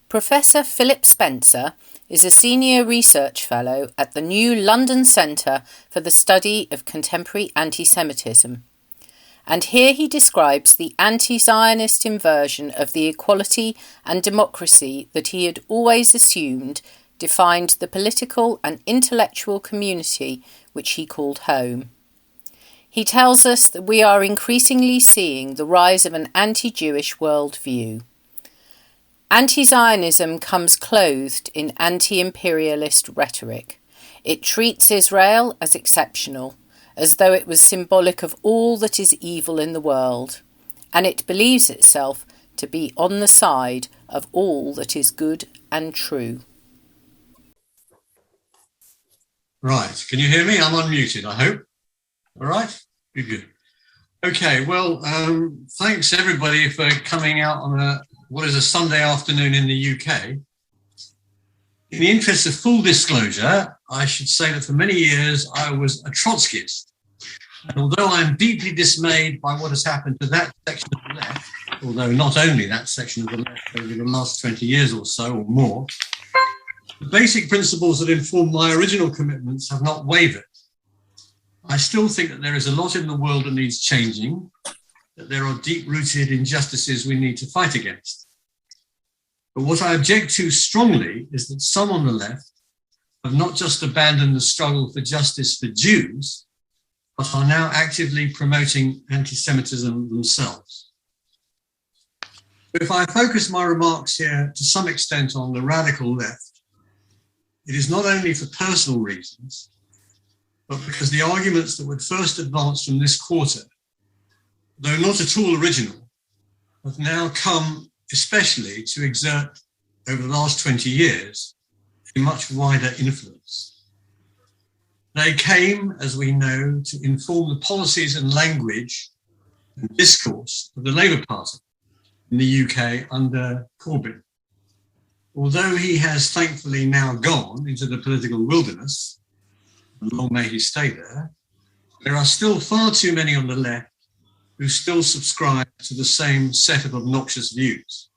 Professor Philip Spencer is a senior research fellow at the new London Centre for the Study of Contemporary Antisemitism, and here he describes the anti-Zionist inversion of the equality and democracy that he had always assumed defined the political and intellectual community which he called home. He tells us that we are increasingly seeing the rise of an anti-Jewish worldview. Anti-Zionism comes clothed in anti-imperialist rhetoric. It treats Israel as exceptional, as though it was symbolic of all that is evil in the world, and it believes itself to be on the side of all that is good and true. Right, can you hear me? I'm unmuted, I hope. All right, good. Okay, well, thanks everybody for coming out on what is a Sunday afternoon in the UK. In the interest of full disclosure, I should say that for many years I was a Trotskyist. And although I'm deeply dismayed by what has happened to that section of the left, although not only that section of the left over the last 20 years or so or more, the basic principles that inform my original commitments have not wavered. I still think that there is a lot in the world that needs changing, that there are deep-rooted injustices we need to fight against. But what I object to strongly is that some on the left have not just abandoned the struggle for justice for Jews, but are now actively promoting anti-Semitism themselves. If I focus my remarks here to some extent on the radical left, it is not only for personal reasons, but because the arguments that would first advance from this quarter, though not at all original, have now come especially to exert, over the last 20 years, a much wider influence. They came, as we know, to inform the policies and language and discourse of the Labour Party in the UK under Corbyn. Although he has thankfully now gone into the political wilderness, and long may he stay there, there are still far too many on the left who still subscribe to the same set of obnoxious views.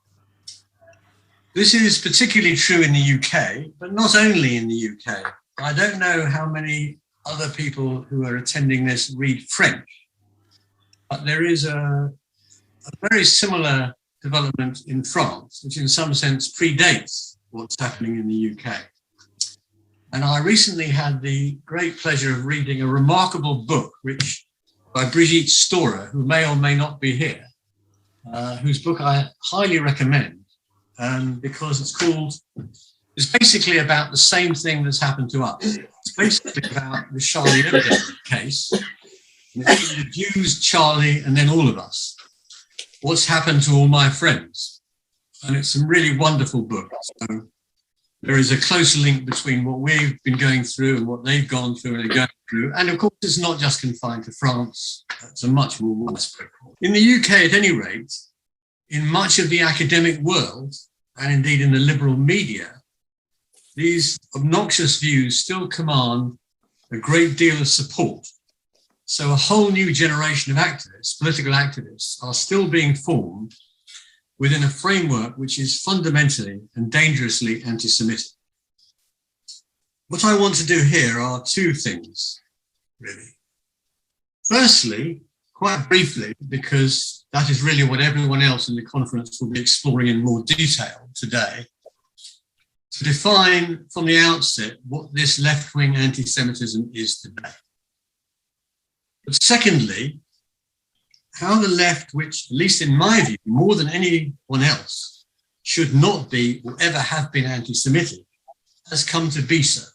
This is particularly true in the UK, but not only in the UK. I don't know how many other people who are attending this read French, but there is a very similar development in France, which in some sense predates what's happening in the UK. And I recently had the great pleasure of reading a remarkable book, which by Brigitte Storer, who may or may not be here, whose book I highly recommend, because it's basically about the same thing that's happened to us. It's basically about the Charlie Hebdo case. It's the Jews, Charlie, and then all of us. What's happened to all my friends? And it's a really wonderful book. So there is a close link between what we've been going through and what they've gone through and are going through. And of course, it's not just confined to France. It's a much more widespread problem. In the UK, at any rate, in much of the academic world, and indeed in the liberal media, these obnoxious views still command a great deal of support. So a whole new generation of activists, political activists, are still being formed within a framework which is fundamentally and dangerously anti-Semitic. What I want to do here are two things, really. Firstly, quite briefly, because that is really what everyone else in the conference will be exploring in more detail today, to define from the outset what this left-wing anti-Semitism is today. But secondly, how the left, which, at least in my view, more than anyone else, should not be or ever have been anti-Semitic, has come to be so.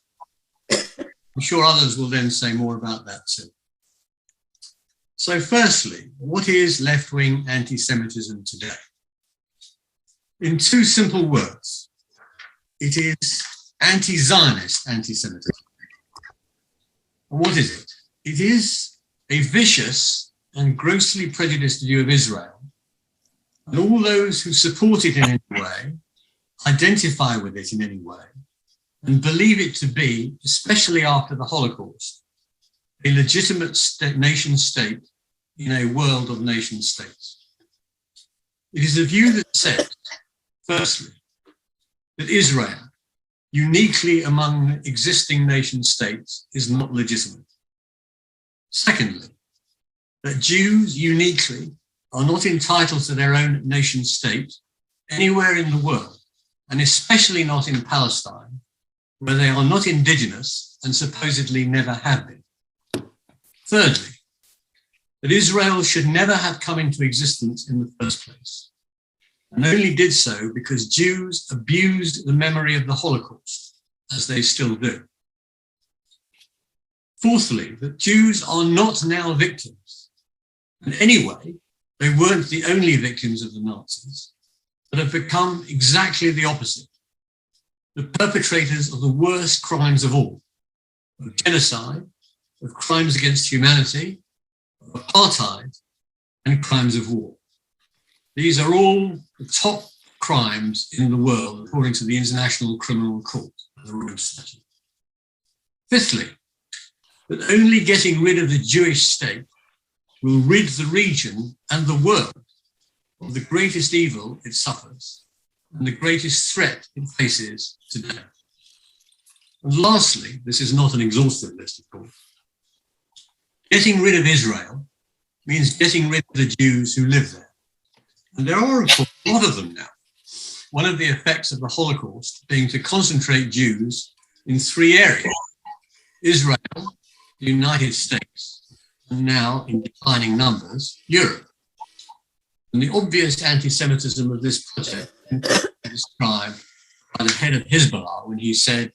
I'm sure others will then say more about that too. So firstly, what is left-wing anti-Semitism today? In two simple words, it is anti-Zionist anti-Semitism. And what is it? It is a vicious and grossly prejudiced view of Israel, and all those who support it in any way, identify with it in any way, and believe it to be, especially after the Holocaust, a legitimate nation state in a world of nation states. It is a view that says, firstly, that Israel, uniquely among existing nation states, is not legitimate. Secondly, that Jews uniquely are not entitled to their own nation state anywhere in the world, and especially not in Palestine, where they are not indigenous and supposedly never have been. Thirdly, that Israel should never have come into existence in the first place, and only did so because Jews abused the memory of the Holocaust, as they still do. Fourthly, that Jews are not now victims, and anyway, they weren't the only victims of the Nazis, but have become exactly the opposite, the perpetrators of the worst crimes of all, of genocide, of crimes against humanity, of apartheid, and crimes of war. These are all the top crimes in the world, according to the International Criminal Court, the Rome Statute. Fifthly, that only getting rid of the Jewish state will rid the region and the world of the greatest evil it suffers and the greatest threat it faces today. And lastly, this is not an exhaustive list, of course, getting rid of Israel means getting rid of the Jews who live there. And there are, of course, a lot of them now. One of the effects of the Holocaust being to concentrate Jews in three areas: Israel, the United States, and now, in declining numbers, Europe. And the obvious anti-Semitism of this project is described by the head of Hezbollah when he said,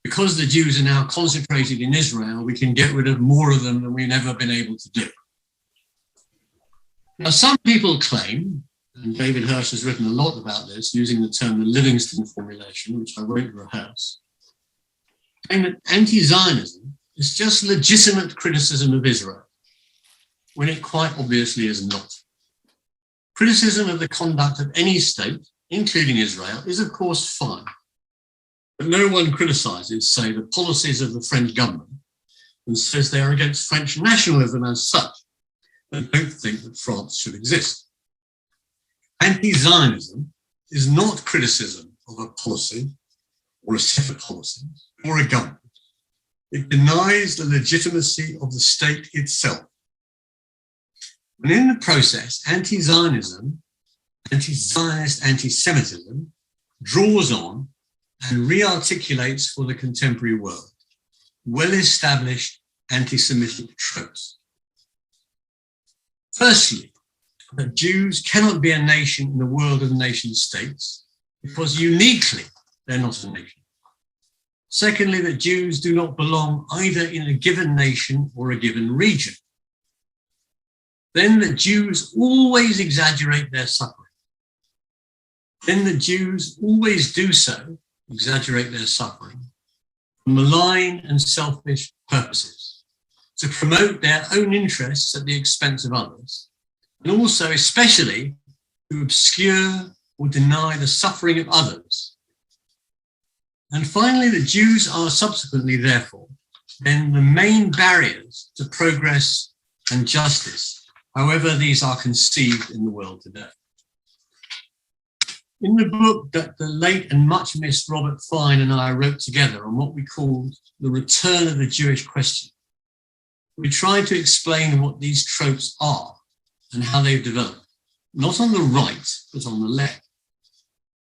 because the Jews are now concentrated in Israel, we can get rid of more of them than we've ever been able to do. Now, some people claim, and David Hirsch has written a lot about this, using the term the Livingston formulation, which I won't rehearse, saying that anti-Zionism is just legitimate criticism of Israel, when it quite obviously is not. Criticism of the conduct of any state, including Israel, is of course fine. But no one criticizes, say, the policies of the French government and says they are against French nationalism as such, and don't think that France should exist. Anti-Zionism is not criticism of a policy or a set of policies or a government. It denies the legitimacy of the state itself. And in the process, anti-Zionism, anti-Zionist anti-Semitism draws on and re-articulates for the contemporary world well-established anti-Semitic tropes. Firstly, that Jews cannot be a nation in the world of nation states because uniquely they're not a nation. Secondly, that Jews do not belong either in a given nation or a given region. Then that Jews always exaggerate their suffering. Then that Jews always do so, exaggerate their suffering, for malign and selfish purposes, to promote their own interests at the expense of others, and also especially to obscure or deny the suffering of others. And finally, the Jews are subsequently, therefore, then the main barriers to progress and justice, however these are conceived in the world today. In the book that the late and much missed Robert Fine and I wrote together on what we called the return of the Jewish question, we tried to explain what these tropes are and how they've developed, not on the right, but on the left,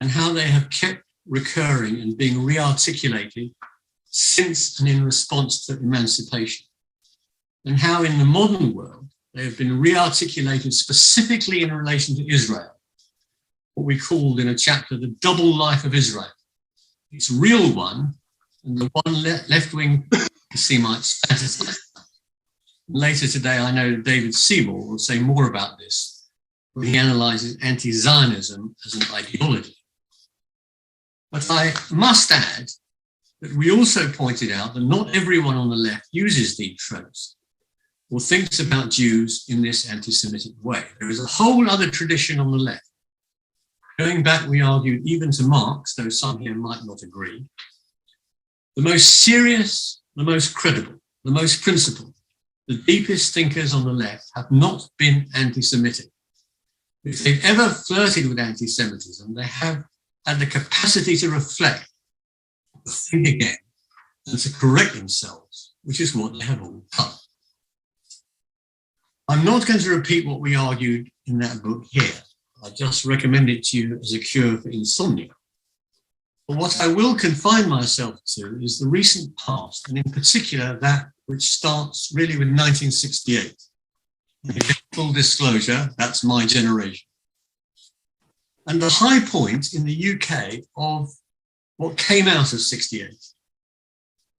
and how they have kept recurring and being re-articulated since and in response to emancipation, and how in the modern world they have been re-articulated specifically in relation to Israel, what we called in a chapter the double life of Israel, its real one and the one left-wing Semites' fantasy. Later today, I know David Seymour will say more about this when he analyzes anti-Zionism as an ideology. But I must add that we also pointed out that not everyone on the left uses these tropes or thinks about Jews in this anti-Semitic way. There is a whole other tradition on the left. Going back, we argued, even to Marx, though some here might not agree, the most serious, the most credible, the most principled, the deepest thinkers on the left have not been anti-Semitic. If they've ever flirted with anti-Semitism, they have had the capacity to reflect, to think again, and to correct themselves, which is what they have all done. I'm not going to repeat what we argued in that book here. I just recommend it to you as a cure for insomnia. But what I will confine myself to is the recent past, and in particular that which starts really with 1968. Full disclosure, that's my generation. And the high point in the UK of what came out of 68,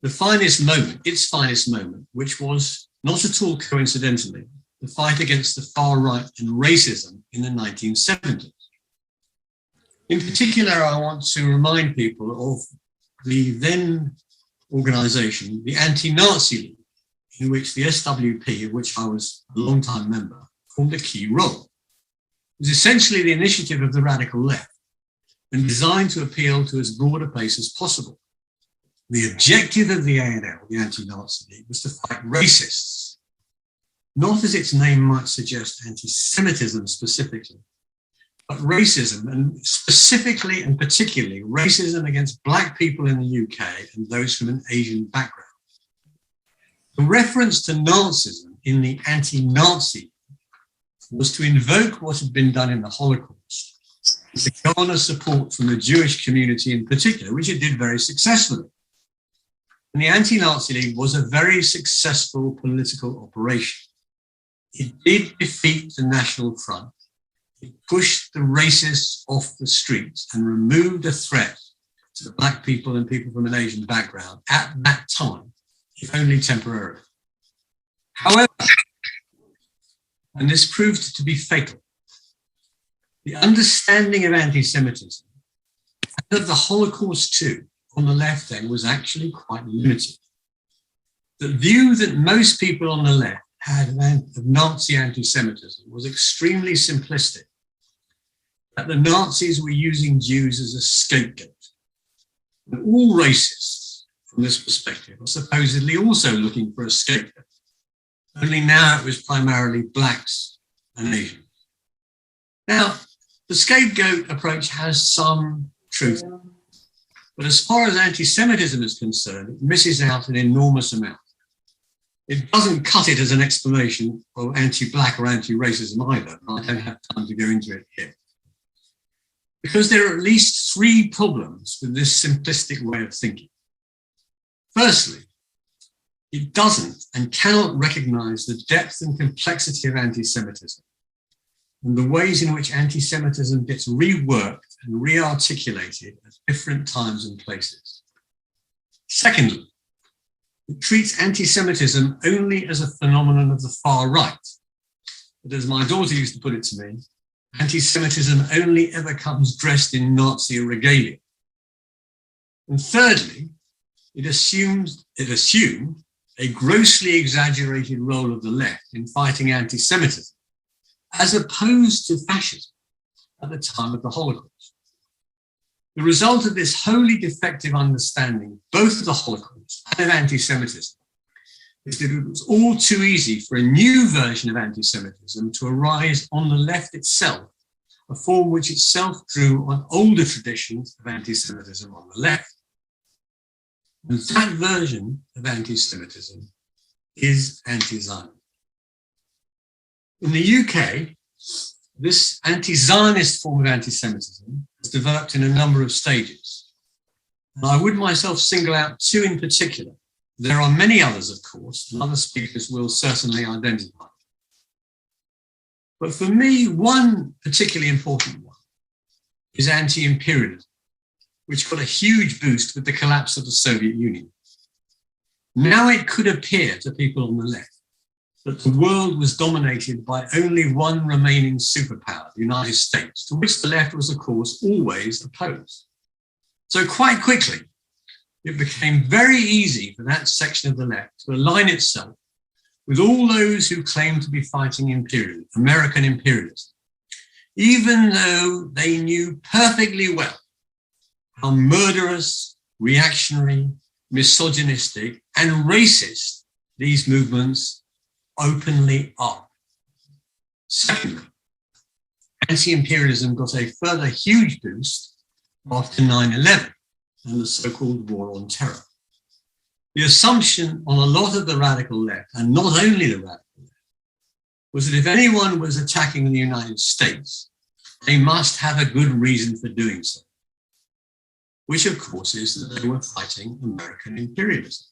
the finest moment, its finest moment, which was not at all coincidentally, the fight against the far right and racism in the 1970s. In particular, I want to remind people of the then organisation, the Anti-Nazi League, in which the SWP, of which I was a long-time member, formed a key role. It was essentially the initiative of the radical left and designed to appeal to as broad a base as possible. The objective of the ANL, the Anti-Nazi League, was to fight racists, not as its name might suggest, anti-Semitism specifically, but racism, and specifically and particularly racism against black people in the UK and those from an Asian background. The reference to Nazism in the anti-Nazi was to invoke what had been done in the Holocaust, to garner support from the Jewish community in particular, which it did very successfully. And the Anti-Nazi League was a very successful political operation. It did defeat the National Front. It pushed the racists off the streets and removed a threat to the black people and people from an Asian background at that time, if only temporarily. However, and this proved to be fatal, the understanding of anti-Semitism and of the Holocaust too on the left then was actually quite limited. The view that most people on the left had of Nazi anti-Semitism was extremely simplistic, that the Nazis were using Jews as a scapegoat. And all racists, from this perspective, are supposedly also looking for a scapegoat. Only now it was primarily blacks and Asians. Now, the scapegoat approach has some truth, but as far as anti-Semitism is concerned, it misses out an enormous amount. It doesn't cut it as an explanation of anti-black or anti-racism either. I don't have time to go into it here. Because there are at least three problems with this simplistic way of thinking. Firstly, it doesn't and cannot recognize the depth and complexity of anti-Semitism and the ways in which anti-Semitism gets reworked and re-articulated at different times and places. Secondly, it treats anti-Semitism only as a phenomenon of the far right. But as my daughter used to put it to me, anti-Semitism only ever comes dressed in Nazi regalia. And thirdly, it assumed a grossly exaggerated role of the left in fighting anti-Semitism, as opposed to fascism at the time of the Holocaust. The result of this wholly defective understanding, both of the Holocaust and of anti-Semitism, is that it was all too easy for a new version of anti-Semitism to arise on the left itself, a form which itself drew on older traditions of anti-Semitism on the left. And that version of anti-Semitism is anti-Zionism. In the UK, this anti-Zionist form of anti-Semitism has developed in a number of stages. And I would myself single out two in particular. There are many others, of course, and other speakers will certainly identify. But for me, one particularly important one is anti-imperialism, which got a huge boost with the collapse of the Soviet Union. Now it could appear to people on the left that the world was dominated by only one remaining superpower, the United States, to which the left was, of course, always opposed. So quite quickly, it became very easy for that section of the left to align itself with all those who claimed to be fighting imperialism, American imperialism, even though they knew perfectly well how murderous, reactionary, misogynistic, and racist these movements openly are. Secondly, anti-imperialism got a further huge boost after 9/11 and the so-called war on terror. The assumption on a lot of the radical left, and not only the radical left, was that if anyone was attacking the United States, they must have a good reason for doing so, which of course is that they were fighting American imperialism.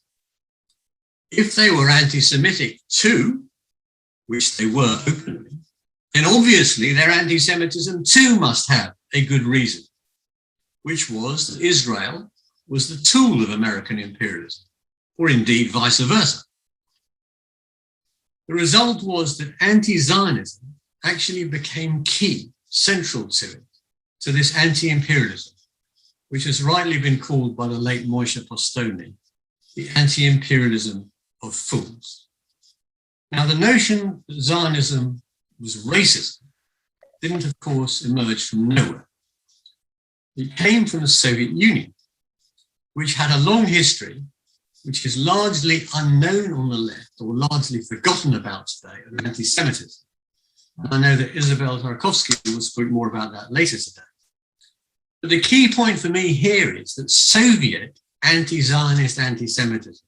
If they were anti-Semitic too, which they were openly, then obviously their anti-Semitism too must have a good reason, which was that Israel was the tool of American imperialism, or indeed vice versa. The result was that anti-Zionism actually became key, central to this anti-imperialism, which has rightly been called by the late Moshe Postoni the anti-imperialism of fools. Now, the notion that Zionism was racism didn't, of course, emerge from nowhere. It came from the Soviet Union, which had a long history, which is largely unknown on the left or largely forgotten about today, of anti-Semitism. And I know that Isabel Tarkovsky will speak more about that later today. But the key point for me here is that Soviet anti-Zionist anti-Semitism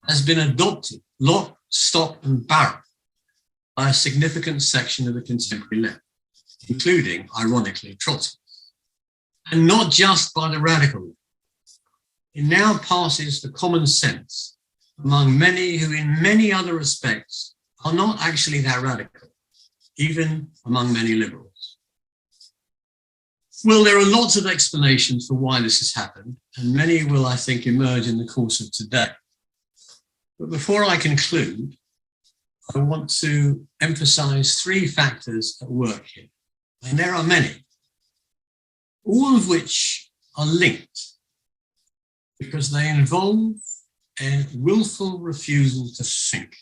has been adopted, lock, stock, and barrel by a significant section of the contemporary left, including, ironically, Trotsky. And not just by the radical left. It now passes for common sense among many who, in many other respects, are not actually that radical, even among many liberals. Well, there are lots of explanations for why this has happened, and many will, I think, emerge in the course of today. But before I conclude, I want to emphasize three factors at work here, and there are many, all of which are linked because they involve a willful refusal to think.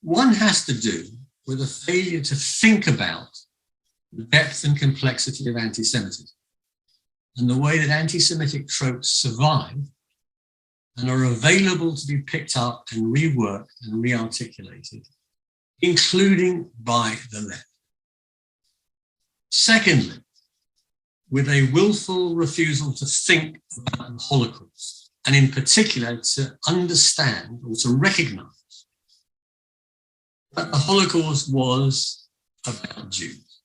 One has to do with a failure to think about the depth and complexity of anti-Semitism and the way that anti-Semitic tropes survive and are available to be picked up and reworked and rearticulated, including by the left. Secondly, with a willful refusal to think about the Holocaust, and in particular to understand or to recognize that the Holocaust was about Jews.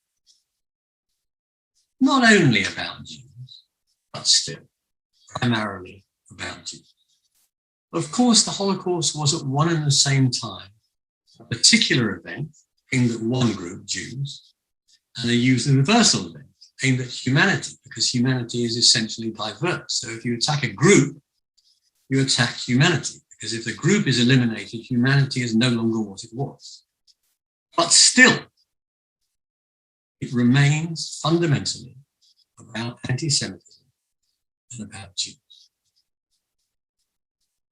Not only about Jews, but still primarily about Jews. Of course, the Holocaust was at one and the same time a particular event aimed at one group, Jews, and a universal event aimed at humanity, because humanity is essentially diverse. So if you attack a group, you attack humanity, because if the group is eliminated, humanity is no longer what it was. But still, it remains fundamentally about anti-Semitism and about Jews.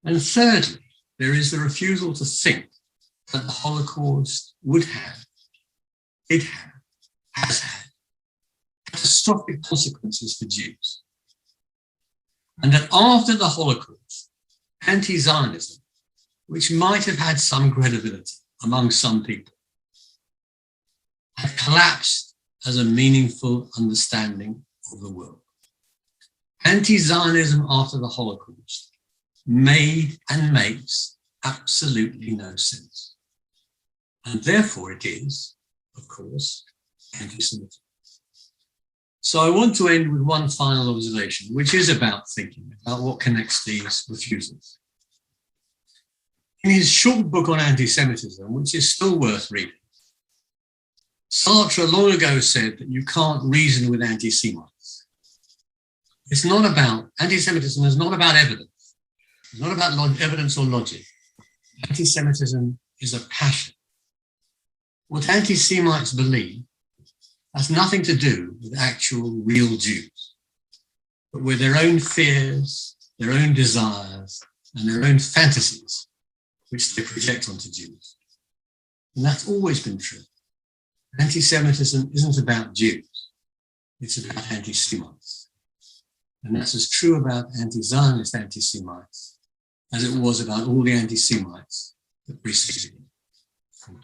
And thirdly, there is the refusal to think that the Holocaust would have, did have, has had catastrophic consequences for Jews. And that after the Holocaust, anti-Zionism, which might have had some credibility among some people, had collapsed as a meaningful understanding of the world. Anti-Zionism after the Holocaust made and makes absolutely no sense. And therefore it is, of course, anti-Semitism. So I want to end with one final observation, which is about thinking, about what connects these refusals. In his short book on anti-Semitism, which is still worth reading, Sartre long ago said that you can't reason with anti-Semites. It's not about, anti-Semitism is not about evidence. It's not about evidence or logic. Anti-Semitism is a passion. What anti-Semites believe has nothing to do with actual real Jews, but with their own fears, their own desires, and their own fantasies, which they project onto Jews. And that's always been true. Anti-Semitism isn't about Jews, it's about anti-Semites. And that's as true about anti-Zionist anti-Semites as it was about all the anti-Semites that preceded it.